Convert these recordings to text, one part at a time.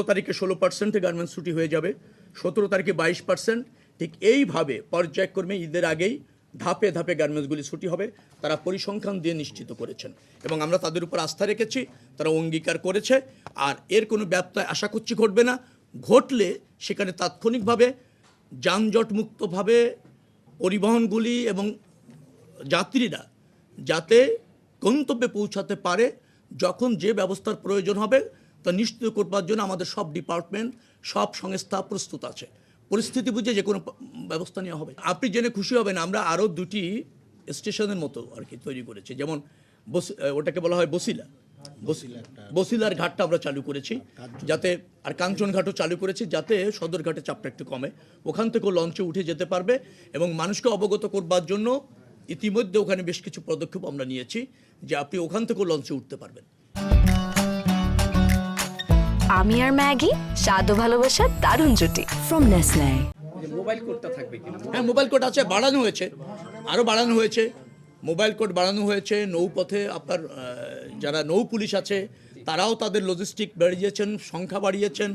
তারিখে 16% গার্মেন্টস ছুটি হয়ে যাবে, 17 তারিখে 22%। ঠিক এইভাবে পর্যায়ক্রমে ঈদের আগেই ধাপে ধাপে গার্মেন্টসগুলি ছুটি হবে, তারা পরিসংখ্যান দিয়ে নিশ্চিত করেছেন এবং আমরা তাদের উপর আস্থা রেখেছি, তারা অঙ্গীকার করেছে। আর এর কোনো ব্যত্যয় আশা করছি ঘটবে না। ঘটলে সেখানে তাৎক্ষণিকভাবে যানজটমুক্তভাবে পরিবহনগুলি এবং যাত্রীরা যাতে গন্তব্যে পৌঁছাতে পারে, যখন যে ব্যবস্থার প্রয়োজন হবে তা নিশ্চিত করবার জন্য আমাদের সব ডিপার্টমেন্ট, সব সংস্থা প্রস্তুত আছে। পরিস্থিতি বুঝে যে কোনো ব্যবস্থা নেওয়া হবে। আপনি জেনে খুশি হবেন, আমরা আরও 2টি স্টেশনের মতো আর কি তৈরি করেছি। যেমন ওটাকে বলা হয় বসিলার ঘাটটা আমরা চালু করেছি যাতে, আর কাঞ্চন ঘাটও চালু করেছি যাতে সদরঘাটে চাপটা একটু কমে, ওখান থেকেও লঞ্চে উঠে যেতে পারবে। এবং মানুষকে অবগত করবার জন্য ইতিমধ্যে ওখানে বেশ কিছু পদক্ষেপ আমরা নিয়েছি যে আপনি ওখান থেকেও লঞ্চে উঠতে পারবেন। আমি আর ম্যাগি, স্বাদ ও ভালোবাসার দারুণ জুটি ফ্রম নেসলে। মোবাইল কোডটা থাকবে কিনা? হ্যাঁ, মোবাইল কোড আছে, বাড়ানো হয়েছে, আরও বাড়ানো হয়েছে। মোবাইল কোড বাড়ানো হয়েছে। নৌপথে আপনার যারা নৌ পুলিশ আছে তারাও তাদের লজিস্টিক বাড়িয়েছেন, সংখ্যা বাড়িয়েছেন।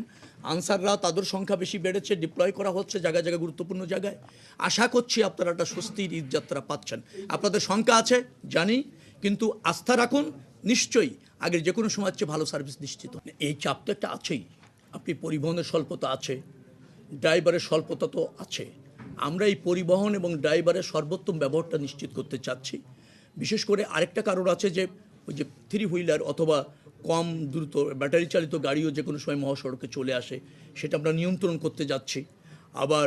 আনসাররা তাদের সংখ্যা বেশি বেড়েছে, ডিপ্লয় করা হচ্ছে জায়গায় জায়গায়, গুরুত্বপূর্ণ জায়গায়। আশা করছি আপনারা একটা স্বস্তির ঈদযাত্রা পাচ্ছেন। আপনাদের সংখ্যা আছে জানি, কিন্তু আস্থা রাখুন, নিশ্চয়ই আগের যে কোনো সময় চেয়ে ভালো সার্ভিস নিশ্চিত। এই চাপ তো একটা আছেই। আপনি পরিবহনের স্বল্পতা আছে, ড্রাইভারের স্বল্পতা তো আছে। আমরা এই পরিবহন এবং ড্রাইভারের সর্বোত্তম ব্যবহারটা নিশ্চিত করতে চাচ্ছি। বিশেষ করে আরেকটা কারণ আছে যে ওই যে 3 হুইলার অথবা কম দ্রুত ব্যাটারি চালিত গাড়িও যে কোনো সময় মহাসড়কে চলে আসে, সেটা আমরা নিয়ন্ত্রণ করতে যাচ্ছি। আবার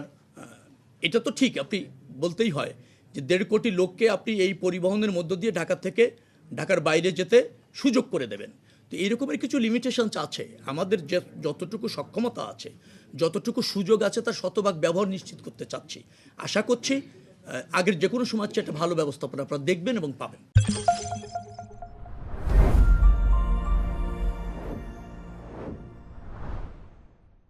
এটা তো ঠিক, আপনি বলতেই হয় যে 1.5 কোটি লোককে আপনি এই পরিবহনের মধ্য দিয়ে ঢাকা থেকে ঢাকার বাইরে যেতে সুযোগ করে দেবেন। তো এইরকমের কিছু লিমিটেশনস আছে। আমাদের যে যতটুকু সক্ষমতা আছে, যতটুকু সুযোগ আছে, তার শতভাগ ব্যবহার নিশ্চিত করতে চাচ্ছি। আশা করছি আগের যে কোনো সময় একটা ভালো ব্যবস্থাপনা আপনারা দেখবেন এবং পাবেন।